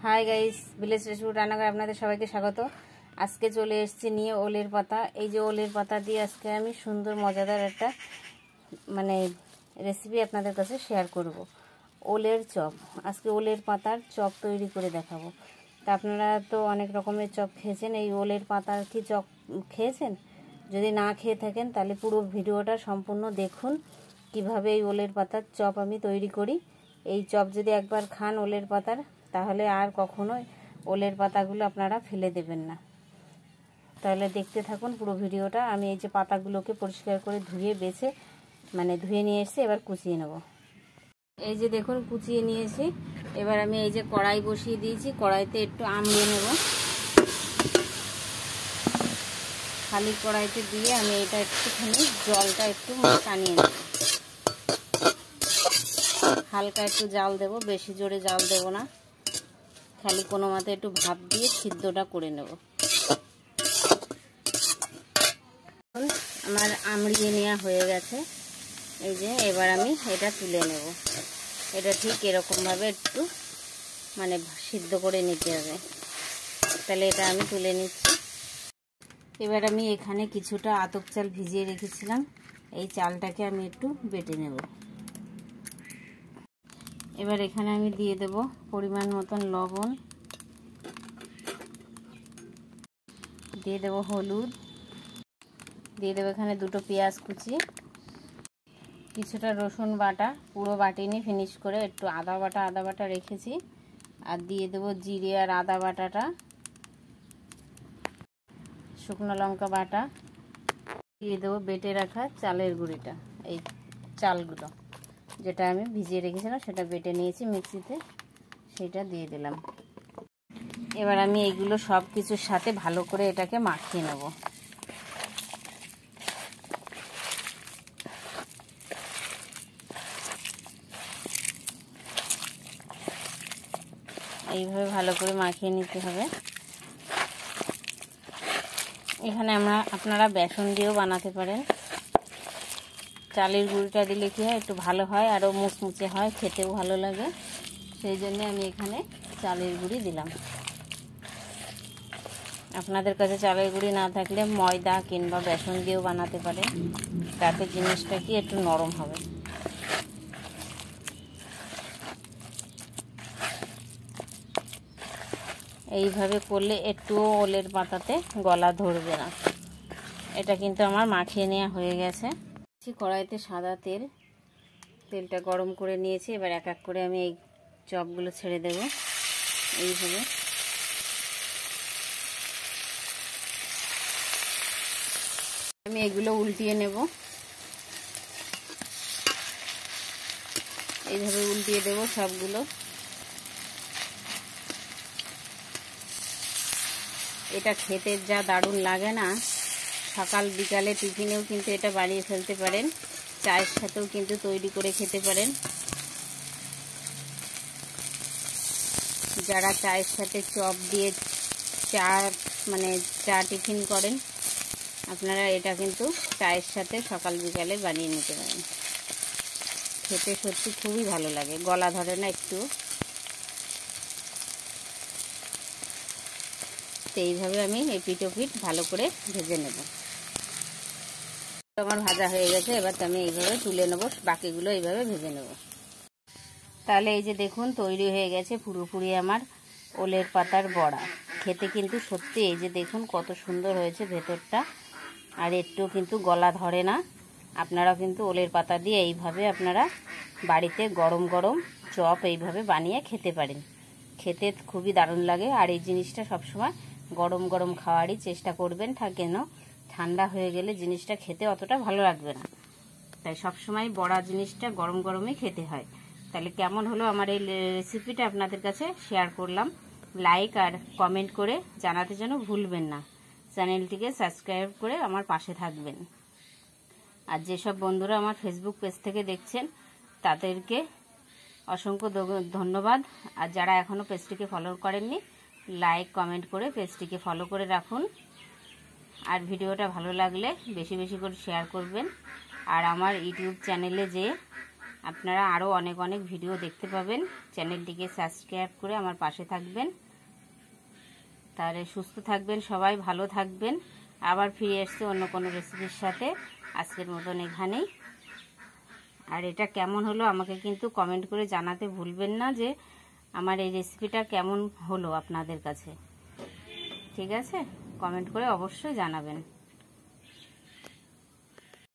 Hi guys, village recipe রান্নাঘরে আপনাদের সবাইকে স্বাগত। আজকে চলে এসেছি নিয়ে ওলের পাতা। এই যে ওলের পাতা দিয়ে আজকে আমি সুন্দর মজাদার একটা রেসিপি আপনাদের কাছে শেয়ার করব। ওলের চপ। আজকে ওলের পাতার চপ তৈরি করে দেখাবো। তা আপনারা তো অনেক রকমের চপ খেয়েছেন, এই ওলের পাতার কি চপ খেয়েছেন? যদি না খেয়ে থাকেন তাহলে পুরো ভিডিওটা সম্পূর্ণ দেখুন কিভাবে এই ওলের পাতার চপ আমি তৈরি করি। এই চপ যদি একবার খান ওলের পাতার, তাহলে আর কখনোই ওলের পাতাগুলো আপনারা ফেলে দেবেন না। তাহলে দেখতে থাকুন পুরো ভিডিওটা। আমি এই যে পাতাগুলোকে পরিষ্কার করে ধুয়ে বেছে ধুয়ে নিয়ে এসেছি, এবার কুচিয়ে নেব। এই যে দেখুন কুচিয়ে নিয়েছি। এবার আমি এই যে কড়াই বসিয়ে দিয়েছি, কড়াইতে একটু আমড়ে নেব। খালি কড়াইতে দিয়ে আমি এটা একটুখানি জলটা একটু টানিয়ে নেব। হালকা একটু জাল দেব, বেশি জোরে জাল দেব না, খালি কোনো মতে একটু ভাপ দিয়ে সিদ্ধটা করে নেব। আমার আমড়িয়ে নেওয়া হয়ে গেছে। এই যে এবার আমি এটা তুলে নেব। এটা ঠিক এরকমভাবে একটু সিদ্ধ করে নিতে হবে। তাহলে এটা আমি তুলে নিচ্ছি। এবার আমি এখানে কিছুটা আতপ চাল ভিজিয়ে রেখেছিলাম, এই চালটাকে আমি একটু বেটে নেব। এবার এখানে আমি দিয়ে দেব পরিমাণ মতন লবণ, দিয়ে দেব হলুদ, দিয়ে দেবো এখানে দুটো পেঁয়াজ কুচি, কিছুটা রসুন বাটা, পুরো বাটিনি ফিনিশ করে একটু আদা বাটা রেখেছি, আর দিয়ে দেবো জিরে আর আদা বাটাটা, শুকনো লঙ্কা বাটা, দিয়ে দেবো বেটে রাখা চালের গুঁড়িটা, এই চালগুলো যেটা আমি ভিজিয়ে রেখেছিলাম সেটা বেটে নিয়েছি মিক্সিতে, সেটা দিয়ে দিলাম। এবার আমি এইগুলো সব কিছুর সাথে ভালো করে এটাকে মাখিয়ে নেব। এইভাবে ভালো করে মাখিয়ে নিতে হবে। এখানে আপনারা বেসন দিয়েও বানাতে পারেন। চালের গুঁড়িটা দিলে কি হয়, একটু ভালো হয়, আরও মুচমুচে হয়, খেতেও ভালো লাগে। সেই জন্য আমি এখানে চালের গুঁড়ি দিলাম। আপনাদের কাছে চালের গুঁড়ি না থাকলে ময়দা কিংবা বেসন দিয়েও বানাতে পারেন, তাতে জিনিসটা কি একটু নরম হবে। এইভাবে করলে একটুও ওলের পাতাতে গলা ধরবে না। এটা কিন্তু আমার মাখিয়ে নেওয়া হয়ে গেছে। কড়াইতে সাদা তেলটা গরম করে নিয়েছি। এবার এক এক করে আমি এই চপগুলো ছেড়ে দেব। এইভাবে আমি এগুলো উল্টিয়ে নেব। এইভাবে উল্টিয়ে দেব সবগুলো। এটা খেতে যা দারুণ লাগে না, সকাল বিকালে টিফিনেও কিন্তু এটা বানিয়ে ফেলতে পারেন, চায়ের সাথেও কিন্তু তৈরি করে খেতে পারেন। যারা চায়ের সাথে চপ দিয়ে চা টিফিন করেন, আপনারা এটা কিন্তু চায়ের সাথে সকাল বিকালে বানিয়ে নিতে পারেন। খেতে সত্যি খুবই ভালো লাগে, গলা ধরে না একটু। তো এইভাবে আমি এপিট ওপিট ভালো করে ভেজে নেব। আমার ভাজা হয়ে গেছে, এবার তো আমি এইভাবে তুলে নেব, বাকিগুলো এইভাবে ভেজে নেব। তাহলে এই যে দেখুন তৈরি হয়ে গেছে পুরোপুরি আমার ওলের পাতার বড়া। খেতে কিন্তু সত্যি এই যে দেখুন কত সুন্দর হয়েছে ভেতরটা, আর একটু কিন্তু গলা ধরে না। আপনারা কিন্তু ওলের পাতা দিয়ে এইভাবে আপনারা বাড়িতে গরম গরম চপ এইভাবে বানিয়ে খেতে পারেন। খেতে খুবই দারুণ লাগে। আর এই জিনিসটা সবসময় গরম গরম খাওয়ারই চেষ্টা করবেন, কেন ঠান্ডা হয়ে গেলে জিনিসটা খেতে অতটা ভালো লাগবে না। তাই সবসময় বড়া জিনিসটা গরম গরমই খেতে হয়। তাহলে কেমন হলো আমার এই রেসিপিটা আপনাদের কাছে শেয়ার করলাম। লাইক আর কমেন্ট করে জানাতে যেন ভুলবেন না। চ্যানেলটিকে সাবস্ক্রাইব করে আমার পাশে থাকবেন। আর যেসব বন্ধুরা আমার ফেসবুক পেজ থেকে দেখছেন তাদেরকে অসংখ্য ধন্যবাদ। আর যারা এখনও পেজটিকে ফলো করেননি, লাইক কমেন্ট করে পেজটিকে ফলো করে রাখুন। আর ভিডিওটা ভালো লাগলে বেশি বেশি করে শেয়ার করবেন। আর আমার ইউটিউব চ্যানেলে যেয়ে আপনারা আরও অনেক অনেক ভিডিও দেখতে পাবেন। চ্যানেলটিকে সাবস্ক্রাইব করে আমার পাশে থাকবেন। তাহলে সুস্থ থাকবেন সবাই, ভালো থাকবেন। আবার ফিরে আসছে অন্য কোনো রেসিপির সাথে। আজকের মতন এখানেই। আর এটা কেমন হলো আমাকে কিন্তু কমেন্ট করে জানাতে ভুলবেন না যে আমার এই রেসিপিটা কেমন হলো আপনাদের কাছে। ঠিক আছে, কমেন্ট করে অবশ্যই জানাবেন।